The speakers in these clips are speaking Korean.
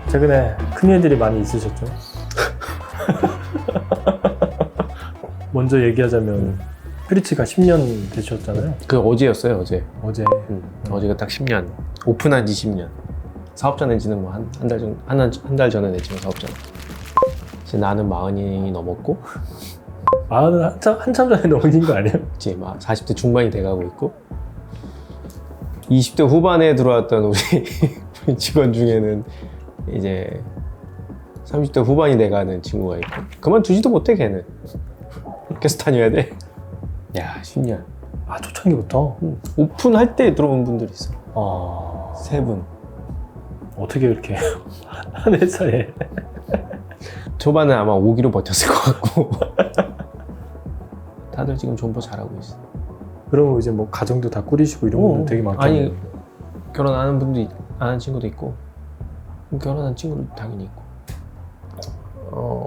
최근에 큰일들이 많이 있으셨죠? 먼저 얘기하자면 프리츠가 10년 되셨잖아요. 그 어제였어요, 어제. 어제. 어제가 딱 10년. 오픈한 지 10년. 사업자 낸 지는 뭐 한 달 전에 냈지만 사업자. 이제 나는 40이 넘었고, 마흔은 한참 전에 넘긴 거 아니에요? 이제 막 40대 중반이 돼가고 있고, 20대 후반에 들어왔던 우리 직원 중에는 이제 30대 후반이 돼가는 친구가 있고, 그만두지도 못해 걔는. 계속 다녀야 돼. 야, 10년. 아, 초창기부터? 오픈할 때 들어온 분들이 있어. 아, 3분. 어떻게 그렇게 한 회사에. 초반에 아마 오기로 버텼을 것 같고. 다들 지금 존버 잘하고 있어. 그러면 이제 뭐 가정도 다 꾸리시고 이런 분들 되게 많잖아요. 아니, 결혼 안 하는 분도 안 한 친구도 있고, 결혼한 친구도 당연히 있고.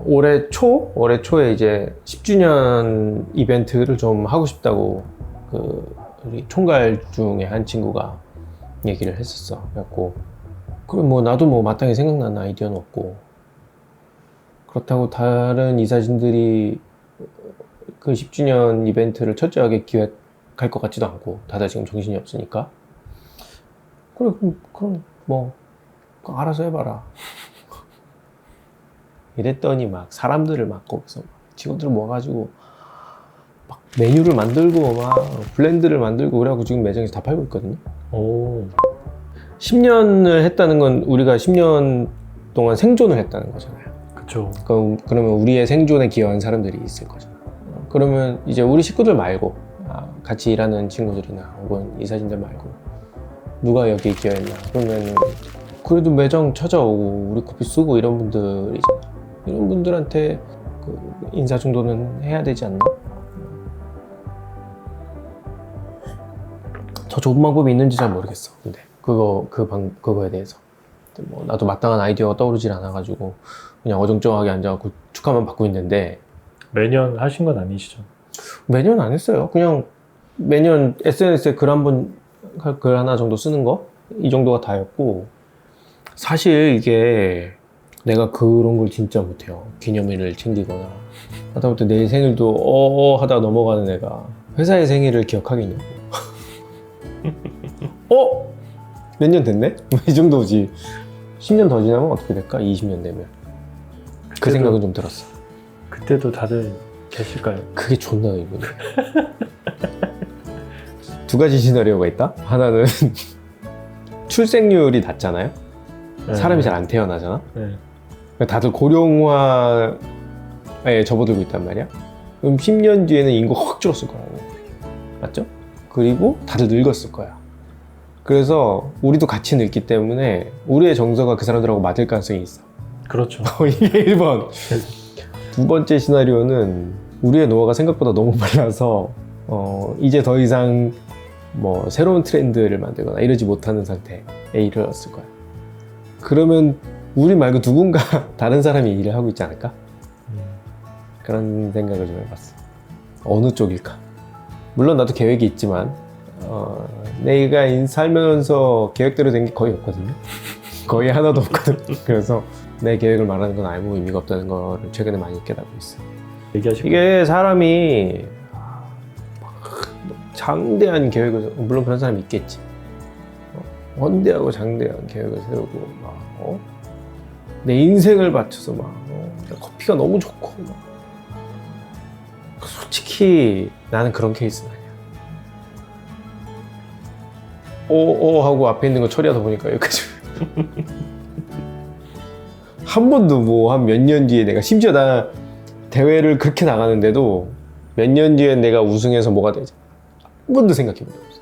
올해 초에 이제 10주년 이벤트를 좀 하고 싶다고 우리 총괄 중에 한 친구가 얘기를 했었어. 그래갖고 그럼 뭐 나도 뭐 마땅히 생각나는 아이디어는 없고, 그렇다고 다른 이사진들이 그 10주년 이벤트를 철저하게 기획할 것 같지도 않고, 다들 지금 정신이 없으니까, 그래 그럼 뭐 알아서 해봐라. 이랬더니 막 사람들을 막 거기서 직원들을 모아가지고 막 메뉴를 만들고 막 블렌드를 만들고 그래갖고 지금 매장에서 다 팔고 있거든요. 오. 10년을 했다는 건 우리가 10년 동안 생존을 했다는 거잖아요. 그쵸. 그러면 우리의 생존에 기여한 사람들이 있을 거잖아. 그러면 이제 우리 식구들 말고, 같이 일하는 친구들이나 혹은 이사진들 말고 누가 여기에 기여했나, 그러면 그래도 매장 찾아오고 우리 커피 쓰고 이런 분들이잖아. 이런 분들한테 인사 정도는 해야 되지 않나? 더 좋은 방법이 있는지 잘 모르겠어. 근데 그거에 대해서 뭐 나도 마땅한 아이디어가 떠오르질 않아가지고 그냥 어정쩡하게 앉아갖고 축하만 받고 있는데. 매년 하신 건 아니시죠? 매년 안 했어요. 그냥 매년 SNS에 글 하나 정도 쓰는 거, 이 정도가 다였고, 사실 이게 내가 그런 걸 진짜 못해요. 기념일을 챙기거나 하다못해 내 생일도 하다 넘어가는 애가 회사의 생일을 기억하겠냐고. 몇 년 됐네? 이 정도지. 10년 더 지나면 어떻게 될까? 20년 되면. 그 생각은 좀 들었어. 그때도 다들 계실까요? 그게 존나 의문이야. 두 가지 시나리오가 있다. 하나는 출생률이 낮잖아요. 네. 사람이 잘 안 태어나잖아. 네. 다들 고령화에 접어들고 있단 말이야. 그럼 10년 뒤에는 인구가 확 줄었을 거라고. 맞죠? 그리고 다들 늙었을 거야. 그래서 우리도 같이 늙기 때문에 우리의 정서가 그 사람들하고 맞을 가능성이 있어. 그렇죠. 이게 1번. 두 번째 시나리오는 우리의 노화가 생각보다 너무 빨라서 이제 더 이상 뭐 새로운 트렌드를 만들거나 이러지 못하는 상태에 이르렀을 거야. 그러면 우리 말고 누군가 다른 사람이 일을 하고 있지 않을까? 그런 생각을 좀 해봤어. 어느 쪽일까? 물론 나도 계획이 있지만 내가 살면서 계획대로 된 게 거의 없거든요. 거의 하나도 없거든. 그래서 내 계획을 말하는 건 아무 의미가 없다는 거를 최근에 많이 깨닫고 있어. 얘기하시고. 이게 사람이 장대한 계획을, 물론 그런 사람이 있겠지. 원대하고 장대한 계획을 세우고 내 인생을 바쳐서 커피가 너무 좋고 솔직히 나는 그런 케이스는 아니야. 하고 앞에 있는 거 처리하다 보니까 여기까지. 한 번도 뭐 한 몇 년 뒤에 내가, 심지어 나 대회를 그렇게 나가는데도 몇 년 뒤에 내가 우승해서 뭐가 되지, 한 번도 생각해 본 적 없어.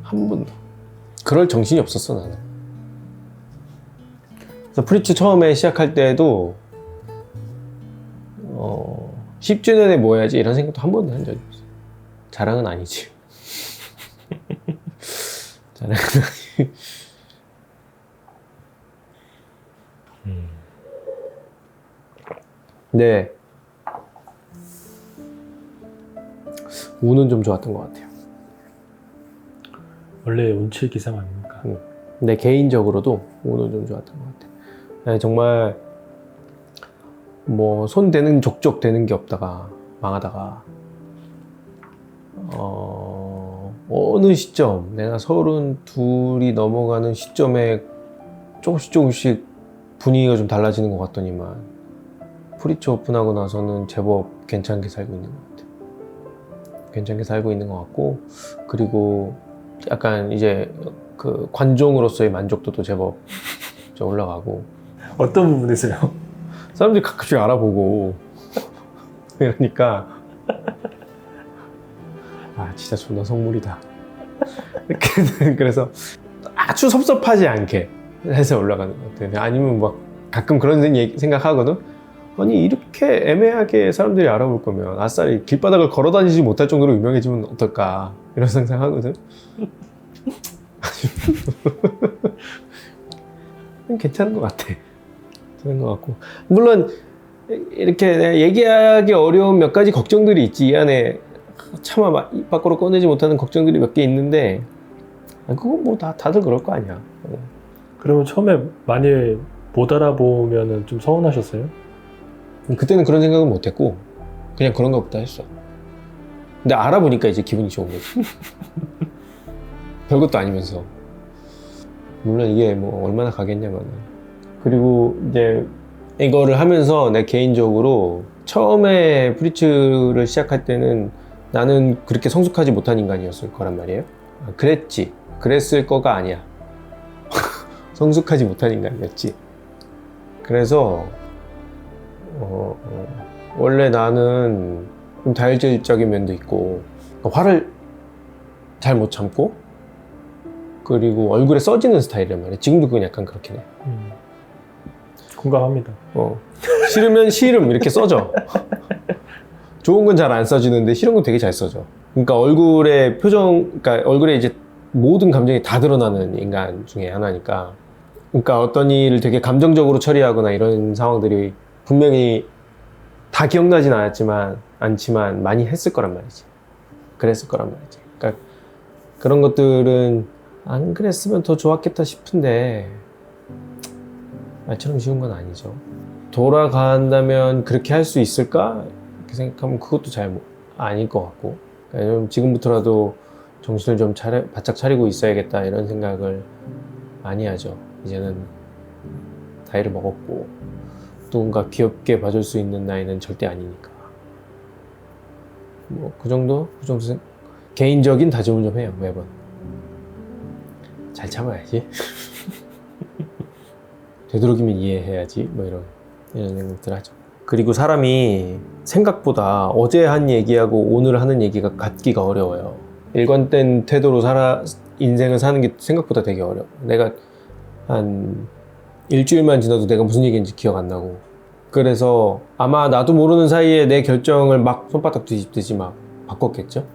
한 번도. 그럴 정신이 없었어 나는. 그래서 프리츠 처음에 시작할 때도 10주년에 뭐 해야지 이런 생각도 한 번도 한 적이 없어. 자랑은 아니지. 자랑은 아니지. 네. 운은 좀 좋았던 것 같아요. 원래 운칠기삼 아닙니까? 근데 개인적으로도 운은 좀 좋았던 것 같아요. 네, 정말 뭐 손 대는 족족 되는 게 없다가 망하다가 어느 시점 내가 32이 넘어가는 시점에 조금씩 분위기가 좀 달라지는 것 같더니만 프리츠 오픈하고 나서는 제법 괜찮게 살고 있는 것 같아요. 괜찮게 살고 있는 것 같고, 그리고 약간 이제 그 관종으로서의 만족도도 제법 좀 올라가고. 어떤 부분에서요? 사람들이 가끔씩 알아보고 이러니까 아 진짜 존나 성물이다. 그래서 아주 섭섭하지 않게 해서 올라가는 것 같아요. 아니면 막 가끔 그런 생각하거든. 아니 이렇게 애매하게 사람들이 알아볼 거면 아싸리 길바닥을 걸어 다니지 못할 정도로 유명해지면 어떨까 이런 상상하거든. 괜찮은 것 같아. 괜찮은 것 같고, 물론 이렇게 내가 얘기하기 어려운 몇 가지 걱정들이 있지. 이 안에 차마 입 밖으로 꺼내지 못하는 걱정들이 몇 개 있는데 그건 뭐 다들 그럴 거 아니야. 그러면 처음에 많이 못 알아보면은 좀 서운하셨어요? 그때는 그런 생각은 못했고 그냥 그런가 보다 했어. 근데 알아보니까 이제 기분이 좋은 거지. 별것도 아니면서. 물론 이게 뭐 얼마나 가겠냐면. 그리고 이제 이거를 하면서 내 개인적으로 처음에 프리츠를 시작할 때는 나는 그렇게 성숙하지 못한 인간이었을 거란 말이에요. 그랬을 거가 아니야. 성숙하지 못한 인간이었지. 그래서 원래 나는 좀 다혈질적인 면도 있고, 화를 잘 못 참고, 그리고 얼굴에 써지는 스타일이란 말이야. 지금도 그건 약간 그렇긴 해. 공감합니다. 싫으면 싫음 이렇게 써져. 좋은 건 잘 안 써지는데 싫은 건 되게 잘 써져. 그러니까 얼굴에 그러니까 얼굴에 이제 모든 감정이 다 드러나는 인간 중에 하나니까. 그러니까 어떤 일을 되게 감정적으로 처리하거나 이런 상황들이 분명히 다 기억나진 않지만 많이 했을 거란 말이지. 그랬을 거란 말이지. 그러니까 그런 것들은 안 그랬으면 더 좋았겠다 싶은데 말처럼 쉬운 건 아니죠. 돌아간다면 그렇게 할 수 있을까? 이렇게 생각하면 그것도 잘 아닐 것 같고, 왜냐면 지금부터라도 정신을 좀 바짝 차리고 있어야겠다 이런 생각을 많이 하죠. 이제는 나이를 먹었고 누군가 귀엽게 봐줄 수 있는 나이는 절대 아니니까. 뭐 그 정도 개인적인 다짐을 좀 해요. 매번 잘 참아야지. 되도록이면 이해해야지. 뭐 이런 생각들 하죠. 그리고 사람이 생각보다 어제 한 얘기하고 오늘 하는 얘기가 같기가 어려워요. 일관된 태도로 인생을 사는 게 생각보다 되게 어려워. 내가 한 일주일만 지나도 내가 무슨 얘기인지 기억 안 나고, 그래서 아마 나도 모르는 사이에 내 결정을 막 손바닥 뒤집듯이 막 바꿨겠죠?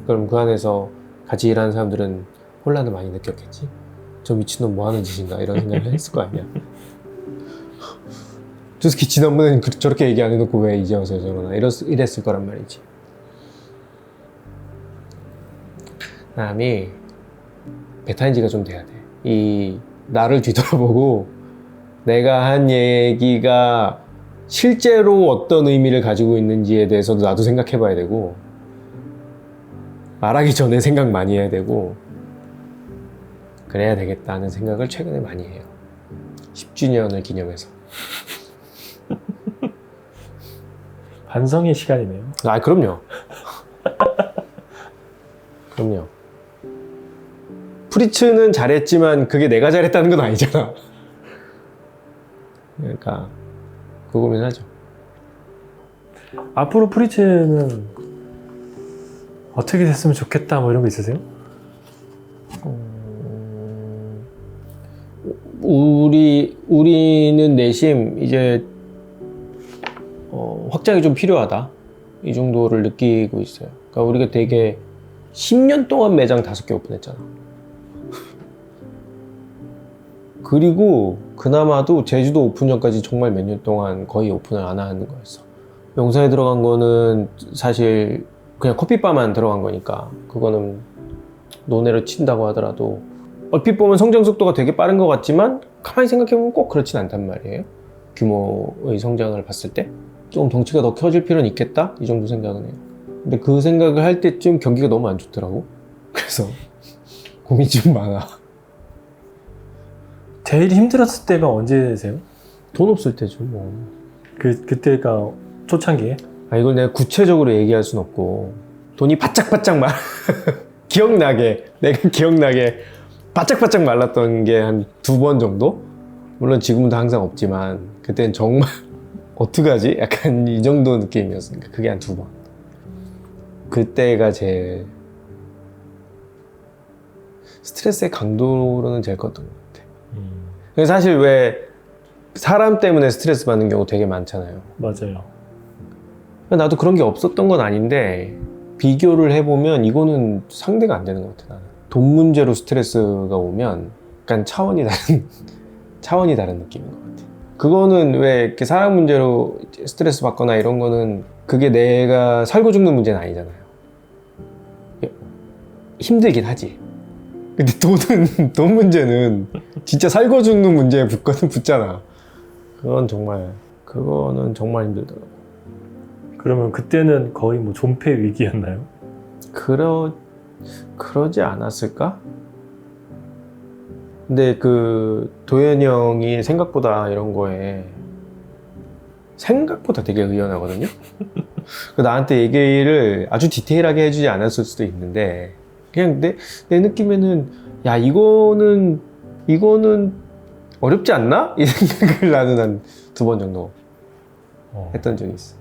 그럼 그 안에서 같이 일하는 사람들은 혼란을 많이 느꼈겠지? 저 미친놈 뭐 하는 짓인가 이런 생각을 했을 거 아니야. 저 새끼 지난번에는 저렇게 얘기 안 해놓고 왜 이제 와서 저러나 이랬을 거란 말이지. 사람이 배타인지가 좀 돼야 돼. 이 나를 뒤돌아보고 내가 한 얘기가 실제로 어떤 의미를 가지고 있는지에 대해서도 나도 생각해 봐야 되고, 말하기 전에 생각 많이 해야 되고, 그래야 되겠다는 생각을 최근에 많이 해요. 10주년을 기념해서. 반성의 시간이네요. 아, 그럼요. 그럼요. 프리츠는 잘했지만 그게 내가 잘했다는 건 아니잖아. 그러니까 그 고민하죠. 앞으로 프리츠는 어떻게 됐으면 좋겠다 뭐 이런 거 있으세요? 우리는 내심 이제 확장이 좀 필요하다 이 정도를 느끼고 있어요. 그러니까 우리가 되게 10년 동안 매장 5개 오픈했잖아. 그리고 그나마도 제주도 오픈 전까지 정말 몇 년 동안 거의 오픈을 안 하는 거였어. 명사에 들어간 거는 사실 그냥 커피바만 들어간 거니까 그거는 논외로 친다고 하더라도 얼핏 보면 성장 속도가 되게 빠른 것 같지만 가만히 생각해보면 꼭 그렇진 않단 말이에요. 규모의 성장을 봤을 때 좀 덩치가 더 커질 필요는 있겠다 이 정도 생각은 해요. 근데 그 생각을 할 때쯤 경기가 너무 안 좋더라고. 그래서 고민이 좀 많아. 제일 힘들었을 때가 언제세요? 돈 없을 때죠 뭐. 그때가 초창기에? 아 이걸 내가 구체적으로 얘기할 순 없고 돈이 바짝바짝 기억나게 내가 기억나게 바짝바짝 말랐던 게 한 2번 정도? 물론 지금도 항상 없지만 그때는 정말 어떡하지? 약간 이 정도 느낌이었으니까 그게 한 2번. 그때가 제일 스트레스의 강도로는 제일 컸던 것 같아. 그래서 사실 왜 사람 때문에 스트레스 받는 경우 되게 많잖아요. 맞아요. 나도 그런 게 없었던 건 아닌데 비교를 해보면 이거는 상대가 안 되는 것 같아. 나는 돈 문제로 스트레스가 오면 약간 차원이 다른 느낌인 것 같아. 그거는 왜 이렇게 사람 문제로 스트레스 받거나 이런 거는 그게 내가 살고 죽는 문제는 아니잖아요. 힘들긴 하지. 근데 돈 문제는 진짜 살고 죽는 문제에 붙잖아. 그거는 정말 힘들더라고. 그러면 그때는 거의 뭐 존폐 위기였나요? 그러지 않았을까? 근데 그 도현이 형이 생각보다 이런 거에 생각보다 되게 의연하거든요. 나한테 얘기를 아주 디테일하게 해주지 않았을 수도 있는데 그냥 내 느낌에는 야 이거는 어렵지 않나? 이 생각을 나는 한 2번 정도 했던 적이 있어.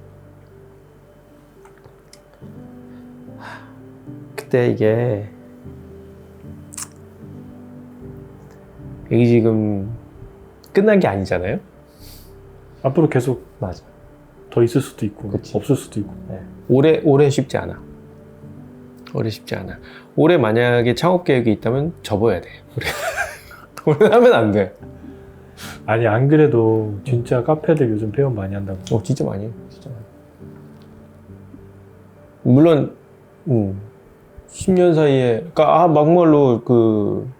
그때 이게 지금 끝난 게 아니잖아요? 앞으로 계속 맞아. 더 있을 수도 있고 그치. 없을 수도 있고. 네. 올해 쉽지 않아. 올해 만약에 창업 계획이 있다면 접어야 돼. 올해 하면 안 돼. 아니 안 그래도 진짜 카페들 요즘 폐업 많이 한다고. 진짜 많이 해. 진짜 많이. 물론 10년 사이에 그러니까 막말로 그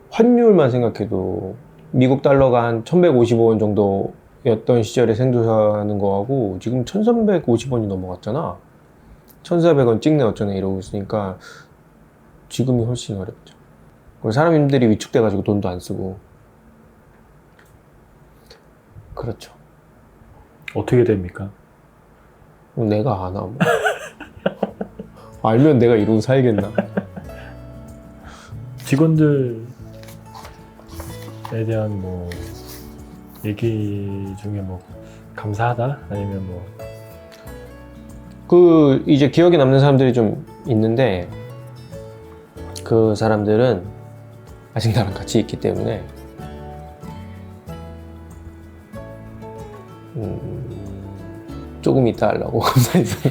환율만 생각해도 미국 달러가 한 1155원 정도였던 시절에 생도사하는 거하고 지금 1350원이 넘어갔잖아. 1400원 찍네 어쩌네 이러고 있으니까 지금이 훨씬 어렵죠. 사람들이 위축돼가지고 돈도 안 쓰고. 그렇죠. 어떻게 됩니까? 내가 아나 뭐. 알면 내가 이러고 살겠나. 직원들에 대한 뭐 얘기 중에 뭐 감사하다 아니면 뭐 이제 기억에 남는 사람들이 좀 있는데 그 사람들은 아직 나랑 같이 있기 때문에 조금 이따 하려고 감사해서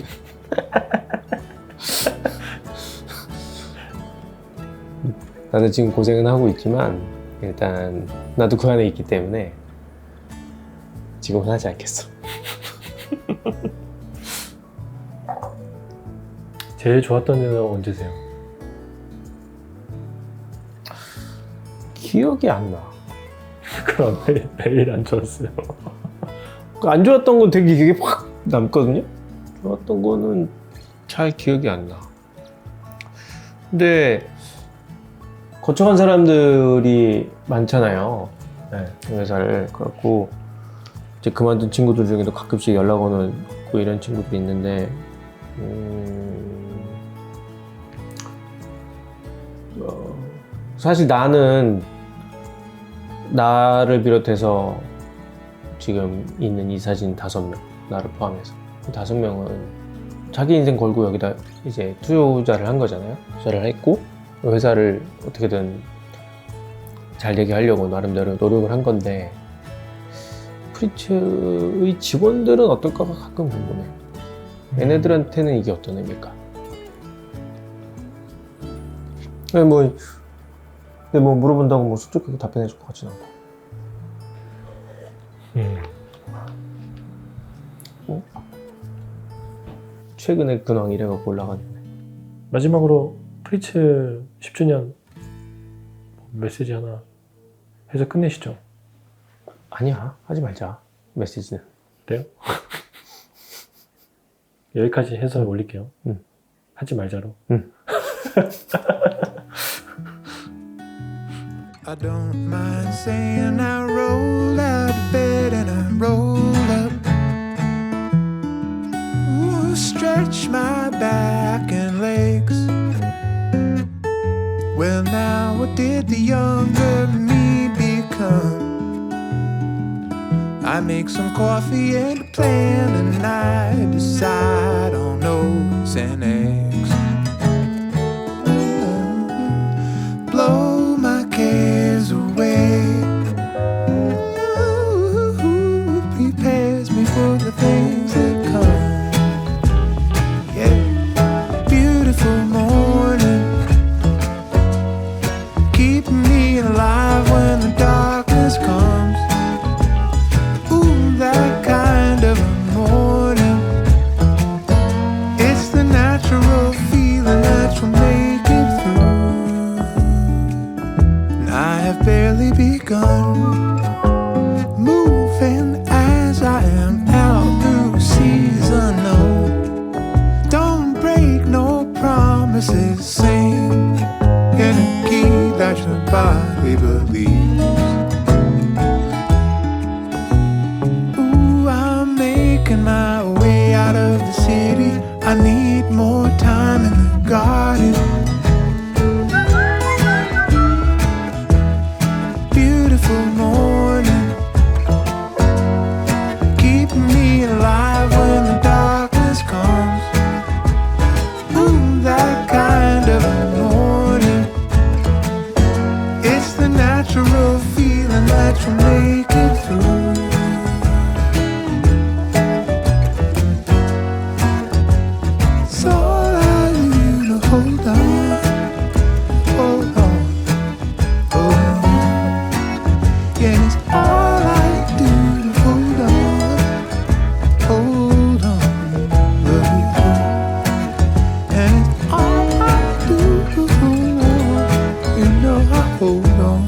나도 지금 고생은 하고 있지만 일단 나도 그 안에 있기 때문에 지금은 하지 않겠어. 제일 좋았던 데는 언제세요? 기억이 안 나. 그럼 매일 안 좋았어요. 안 좋았던 건 되게 기억에 확 남거든요. 좋았던 거는 잘 기억이 안 나. 근데 거쳐간 사람들이 많잖아요. 네, 회사를. 그래갖고 이제 그만둔 친구들 중에도 가끔씩 연락 오는 이런 친구들이 있는데 사실 나는 나를 비롯해서 지금 있는 이 사진 5명, 나를 포함해서 5명은 자기 인생 걸고 여기다 이제 투자를 한 거잖아요. 투자를 했고 회사를 어떻게든 잘 되게 하려고 나름대로 노력을 한 건데 프리츠의 직원들은 어떨까가 가끔 궁금해요. 얘네들한테는 이게 어떤 의미일까? 근데 뭐 물어본다고 뭐 솔직하게 답변해줄 것 같진 않고. 최근에 근황 이래갖고 올라갔는데 마지막으로 프리츠 10주년 메시지 하나 해서 끝내시죠. 아니야, 하지 말자. 메시지는. 그래요? 여기까지 해서 올릴게요. 응. 하지 말자로. I don't mind saying I rolled out of bed and I rolled up. Ooh, stretch my back and legs. Well, now what did the younger me become? I make some coffee and a plan and I decide on oats and eggs. Blow my cares away. Ooh, prepares me for the things that come. Yeah, beautiful morning, keeping me alive when the darkness comes. Ooh, that kind of a morning. It's the natural feeling that will make it through. And I have barely begun moving as I am out through seas unknown. Don't break no promises, sing in a key that your body believes. Ooh, I'm making my way out of the city. I need more time in the garden. Beautiful morning, keeping me alive when the darkness comes. Ooh, that kind of a morning. It's the natural feeling that will make it through. It's all I need to hold on, hold on, hold on. Yeah, it's all I do to hold on, hold on, love you. And it's all I do to hold on, you know I hold on.